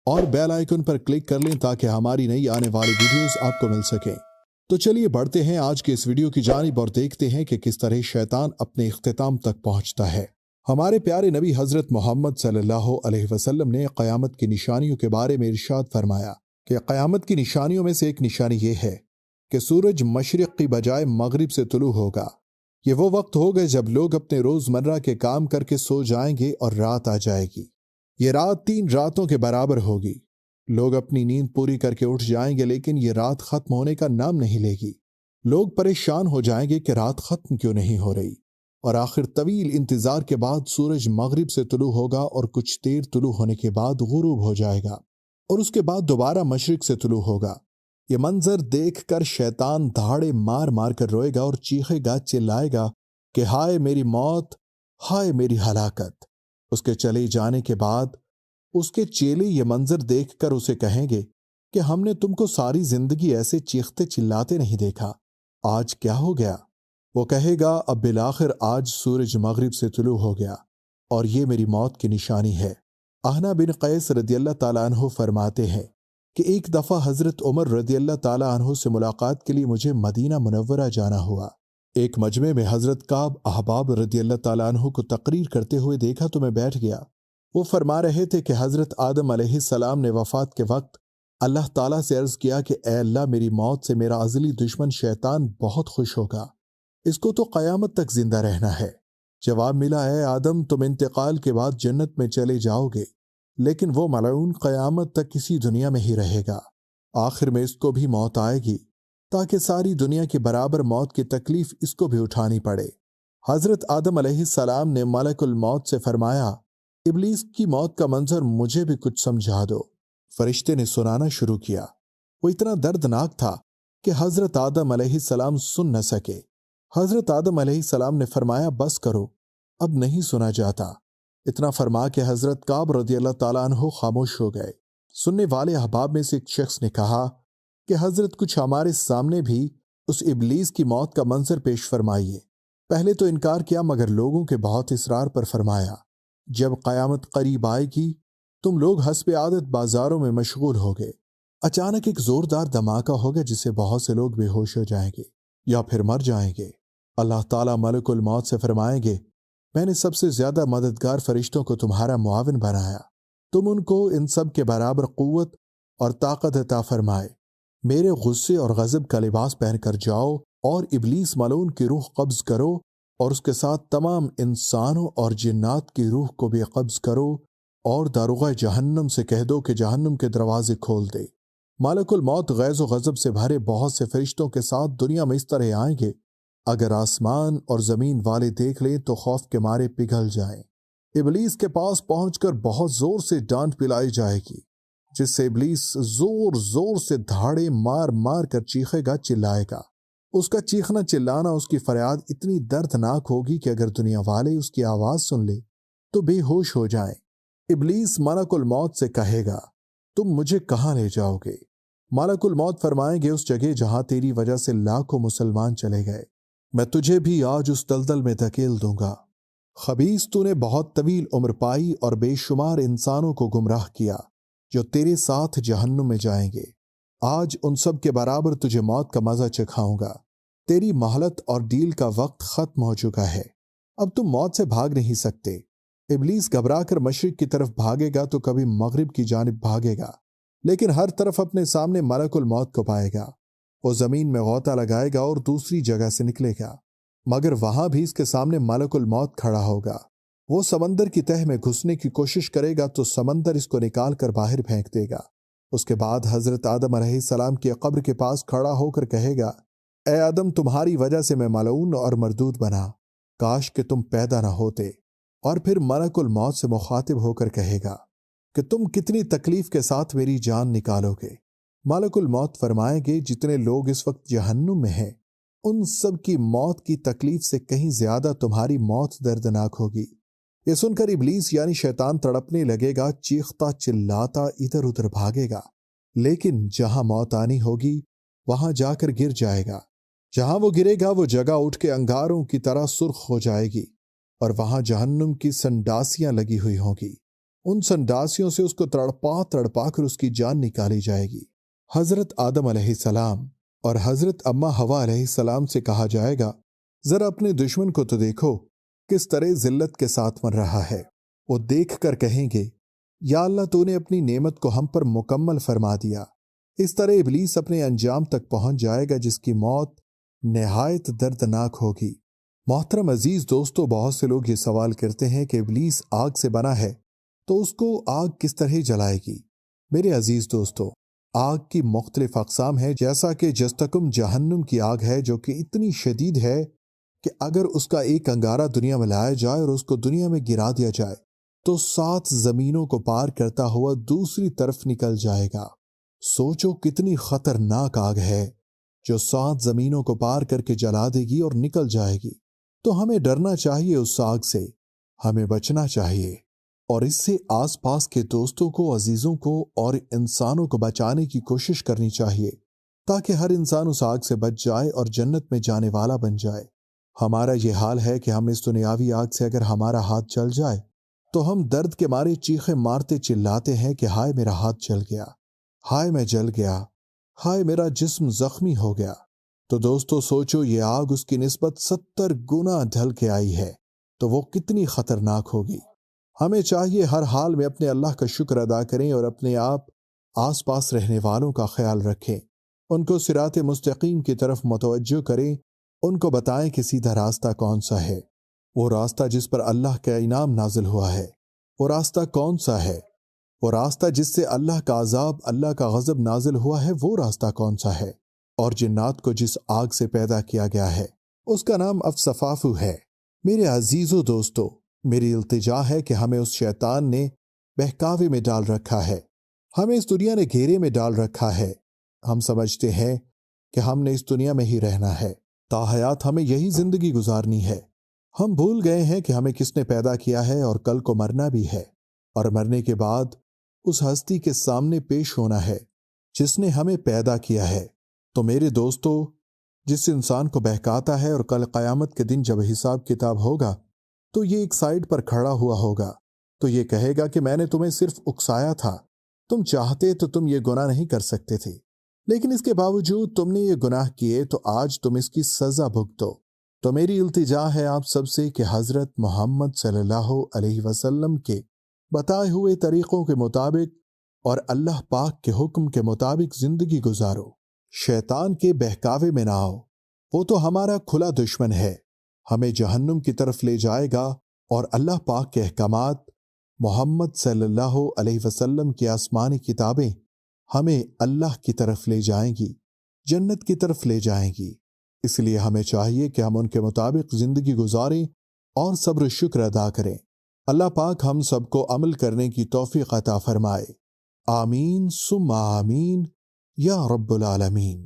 اور bell icon پر click کر لیں تاکہ ہماری نئی آنے والی ویڈیوز آپ کو مل سکیں۔ تو چلیے بڑھتے ہیں آج کے اس ویڈیو کی جانب اور دیکھتے ہیں کہ کس طرح شیطان اپنے اختتام تک پہنچتا ہے۔ ہمارے پیارے نبی حضرت محمد صلی اللہ علیہ وسلم نے قیامت کی نشانیوں کے بارے میں ارشاد فرمایا کہ قیامت کی نشانیوں میں سے ایک نشانی یہ ہے کہ سورج مشرق کی بجائے مغرب سے طلوع ہوگا۔ یہ وہ وقت ہوگا جب لوگ اپنے روزمرہ کے کام کر کے سو جائیں گے اور رات آ جائے گی۔ یہ رات 3 راتوں کے برابر ہوگی۔ لوگ اپنی نیند پوری کر کے اٹھ جائیں گے لیکن یہ رات ختم ہونے کا نام نہیں لے گی۔ لوگ پریشان ہو جائیں گے کہ رات ختم کیوں نہیں ہو رہی، اور آخر طویل انتظار کے بعد سورج مغرب سے طلوع ہوگا اور کچھ دیر طلوع ہونے کے بعد غروب ہو جائے گا اور اس کے بعد دوبارہ مشرق سے طلوع ہوگا۔ یہ منظر دیکھ کر شیطان دھاڑے مار مار کر روئے گا اور چیخے گا، چلائے گا کہ ہائے میری موت، ہائے میری ہلاکت۔ اس کے چلے جانے کے بعد اس کے چیلے یہ منظر دیکھ کر اسے کہیں گے کہ ہم نے تم کو ساری زندگی ایسے چیختے چلاتے نہیں دیکھا، آج کیا ہو گیا؟ وہ کہے گا اب بالآخر آج سورج مغرب سے طلوع ہو گیا اور یہ میری موت کی نشانی ہے۔ اہنا بن قیس رضی اللہ تعالیٰ عنہ فرماتے ہیں کہ ایک دفعہ حضرت عمر رضی اللہ تعالیٰ عنہ سے ملاقات کے لیے مجھے مدینہ منورہ جانا ہوا۔ ایک مجمع میں حضرت کعب احباب رضی اللہ تعالیٰ عنہ کو تقریر کرتے ہوئے دیکھا تو میں بیٹھ گیا۔ وہ فرما رہے تھے کہ حضرت آدم علیہ السلام نے وفات کے وقت اللہ تعالیٰ سے عرض کیا کہ اے اللہ، میری موت سے میرا ازلی دشمن شیطان بہت خوش ہوگا، اس کو تو قیامت تک زندہ رہنا ہے۔ جواب ملا، اے آدم، تم انتقال کے بعد جنت میں چلے جاؤ گے، لیکن وہ ملعون قیامت تک کسی دنیا میں ہی رہے گا۔ آخر میں اس کو بھی موت آئے گی تاکہ ساری دنیا کے برابر موت کی تکلیف اس کو بھی اٹھانی پڑے۔ حضرت آدم علیہ السلام نے ملک الموت سے فرمایا، ابلیس کی موت کا منظر مجھے بھی کچھ سمجھا دو۔ فرشتے نے سنانا شروع کیا۔ وہ اتنا دردناک تھا کہ حضرت آدم علیہ السلام سن نہ سکے۔ حضرت آدم علیہ السلام نے فرمایا، بس کرو، اب نہیں سنا جاتا۔ اتنا فرما کہ حضرت کعب رضی اللہ تعالیٰ عنہ خاموش ہو گئے۔ سننے والے احباب میں سے ایک شخص نے کہا کہ حضرت کچھ ہمارے سامنے بھی اس ابلیس کی موت کا منظر پیش فرمائیے۔ پہلے تو انکار کیا مگر لوگوں کے بہت اصرار پر فرمایا، جب قیامت قریب آئے گی تم لوگ حسب عادت بازاروں میں مشغول ہوگے۔ اچانک ایک زوردار دھماکہ ہوگا جس سے بہت سے لوگ بے ہوش ہو جائیں گے یا پھر مر جائیں گے۔ اللہ تعالیٰ ملک الموت سے فرمائیں گے، میں نے سب سے زیادہ مددگار فرشتوں کو تمہارا معاون بنایا، تم ان کو ان سب کے برابر قوت اور طاقت عطا فرمائے۔ میرے غصے اور غضب کا لباس پہن کر جاؤ اور ابلیس ملعون کی روح قبض کرو اور اس کے ساتھ تمام انسانوں اور جنات کی روح کو بھی قبض کرو اور داروغہ جہنم سے کہہ دو کہ جہنم کے دروازے کھول دے۔ ملک الموت غیظ و غضب سے بھرے بہت سے فرشتوں کے ساتھ دنیا میں اس طرح آئیں گے، اگر آسمان اور زمین والے دیکھ لیں تو خوف کے مارے پگھل جائیں۔ ابلیس کے پاس پہنچ کر بہت زور سے ڈانٹ پلائی جائے گی، جس سے ابلیس زور زور سے دھاڑے مار مار کر چیخے گا، چلائے گا۔ اس کا چیخنا چلانا، اس کی فریاد اتنی دردناک ہوگی کہ اگر دنیا والے اس کی آواز سن لیں تو بے ہوش ہو جائیں۔ ابلیس ملک الموت سے کہے گا، تم مجھے کہاں لے جاؤ گے؟ ملک الموت فرمائیں گے، اس جگہ جہاں تیری وجہ سے لاکھوں مسلمان چلے گئے، میں تجھے بھی آج اس دلدل میں دھکیل دوں گا۔ خبیث، تو نے بہت طویل عمر پائی اور بے شمار انسانوں کو گمراہ کیا جو تیرے ساتھ جہنم میں جائیں گے۔ آج ان سب کے برابر تجھے موت کا مزہ چکھاؤں گا۔ تیری مہلت اور ڈیل کا وقت ختم ہو چکا ہے، اب تم موت سے بھاگ نہیں سکتے۔ ابلیس گھبرا کر مشرق کی طرف بھاگے گا تو کبھی مغرب کی جانب بھاگے گا، لیکن ہر طرف اپنے سامنے ملک الموت کو پائے گا۔ وہ زمین میں غوطہ لگائے گا اور دوسری جگہ سے نکلے گا، مگر وہاں بھی اس کے سامنے ملک الموت کھڑا ہوگا۔ وہ سمندر کی تہ میں گھسنے کی کوشش کرے گا تو سمندر اس کو نکال کر باہر پھینک دے گا۔ اس کے بعد حضرت آدم علیہ السلام کی قبر کے پاس کھڑا ہو کر کہے گا، اے آدم، تمہاری وجہ سے میں ملعون اور مردود بنا، کاش کہ تم پیدا نہ ہوتے۔ اور پھر ملک الموت سے مخاطب ہو کر کہے گا کہ تم کتنی تکلیف کے ساتھ میری جان نکالو گے۔ ملک الموت فرمائیں گے، جتنے لوگ اس وقت جہنم میں ہیں ان سب کی موت کی تکلیف سے کہیں زیادہ تمہاری موت دردناک ہوگی۔ یہ سن کر ابلیس یعنی شیطان تڑپنے لگے گا، چیختا چلاتا ادھر ادھر بھاگے گا، لیکن جہاں موت آنی ہوگی وہاں جا کر گر جائے گا۔ جہاں وہ گرے گا وہ جگہ اٹھ کے انگاروں کی طرح سرخ ہو جائے گی اور وہاں جہنم کی سنڈاسیاں لگی ہوئی ہوں گی۔ ان سنڈاسیوں سے اس کو تڑپا تڑپا کر اس کی جان نکالی جائے گی۔ حضرت آدم علیہ السلام اور حضرت اما حوا علیہ السلام سے کہا جائے گا، ذرا اپنے دشمن کو تو دیکھو کس طرح ذلت کے ساتھ مر رہا ہے۔ وہ دیکھ کر کہیں گے، یا اللہ تو نے اپنی نعمت کو ہم پر مکمل فرما دیا۔ اس طرح ابلیس اپنے انجام تک پہنچ جائے گا جس کی موت نہایت دردناک ہوگی۔ محترم عزیز دوستو، بہت سے لوگ یہ سوال کرتے ہیں کہ ابلیس آگ سے بنا ہے تو اس کو آگ کس طرح جلائے گی؟ میرے عزیز دوستو، آگ کی مختلف اقسام ہیں، جیسا کہ جستکم جہنم کی آگ ہے جو کہ اتنی شدید ہے کہ اگر اس کا ایک انگارہ دنیا میں لایا جائے اور اس کو دنیا میں گرا دیا جائے تو 7 زمینوں کو پار کرتا ہوا دوسری طرف نکل جائے گا۔ سوچو کتنی خطرناک آگ ہے جو 7 زمینوں کو پار کر کے جلا دے گی اور نکل جائے گی۔ تو ہمیں ڈرنا چاہیے اس آگ سے، ہمیں بچنا چاہیے، اور اس سے آس پاس کے دوستوں کو، عزیزوں کو اور انسانوں کو بچانے کی کوشش کرنی چاہیے تاکہ ہر انسان اس آگ سے بچ جائے اور جنت میں جانے والا بن جائے۔ ہمارا یہ حال ہے کہ ہم اس دنیاوی آگ سے اگر ہمارا ہاتھ جل جائے تو ہم درد کے مارے چیخیں مارتے چلاتے ہیں کہ ہائے میرا ہاتھ جل گیا، ہائے میں جل گیا، ہائے میرا جسم زخمی ہو گیا۔ تو دوستو سوچو، یہ آگ اس کی نسبت 70 گنا ڈھل کے آئی ہے تو وہ کتنی خطرناک ہوگی۔ ہمیں چاہیے ہر حال میں اپنے اللہ کا شکر ادا کریں اور اپنے آس پاس رہنے والوں کا خیال رکھیں، ان کو صراط مستقیم کی طرف متوجہ کریں، ان کو بتائیں کہ سیدھا راستہ کون سا ہے، وہ راستہ جس پر اللہ کا انعام نازل ہوا ہے۔ وہ راستہ کون سا ہے؟ وہ راستہ جس سے اللہ کا عذاب، اللہ کا غضب نازل ہوا ہے، وہ راستہ کون سا ہے؟ اور جنات کو جس آگ سے پیدا کیا گیا ہے اس کا نام افصفافو ہے۔ میرے عزیزو دوستو، میری التجا ہے کہ ہمیں اس شیطان نے بہکاوے میں ڈال رکھا ہے، ہمیں اس دنیا نے گھیرے میں ڈال رکھا ہے۔ ہم سمجھتے ہیں کہ ہم نے اس دنیا میں ہی رہنا ہے، تاحیات ہمیں یہی زندگی گزارنی ہے۔ ہم بھول گئے ہیں کہ ہمیں کس نے پیدا کیا ہے اور کل کو مرنا بھی ہے، اور مرنے کے بعد اس ہستی کے سامنے پیش ہونا ہے جس نے ہمیں پیدا کیا ہے۔ تو میرے دوستو، جس انسان کو بہکاتا ہے اور کل قیامت کے دن جب حساب کتاب ہوگا تو یہ ایک سائیڈ پر کھڑا ہوا ہوگا، تو یہ کہے گا کہ میں نے تمہیں صرف اکسایا تھا، تم چاہتے تو تم یہ گناہ نہیں کر سکتے تھے، لیکن اس کے باوجود تم نے یہ گناہ کیے تو آج تم اس کی سزا بھگتو۔ تو میری التجا ہے آپ سب سے کہ حضرت محمد صلی اللہ علیہ وسلم کے بتائے ہوئے طریقوں کے مطابق اور اللہ پاک کے حکم کے مطابق زندگی گزارو، شیطان کے بہکاوے میں نہ آؤ، وہ تو ہمارا کھلا دشمن ہے، ہمیں جہنم کی طرف لے جائے گا، اور اللہ پاک کے احکامات، محمد صلی اللہ علیہ وسلم کی آسمانی کتابیں ہمیں اللہ کی طرف لے جائیں گی، جنت کی طرف لے جائیں گی۔ اس لیے ہمیں چاہیے کہ ہم ان کے مطابق زندگی گزاریں اور صبر و شکر ادا کریں۔ اللہ پاک ہم سب کو عمل کرنے کی توفیق عطا فرمائے۔ آمین ثم آمین یا رب العالمین۔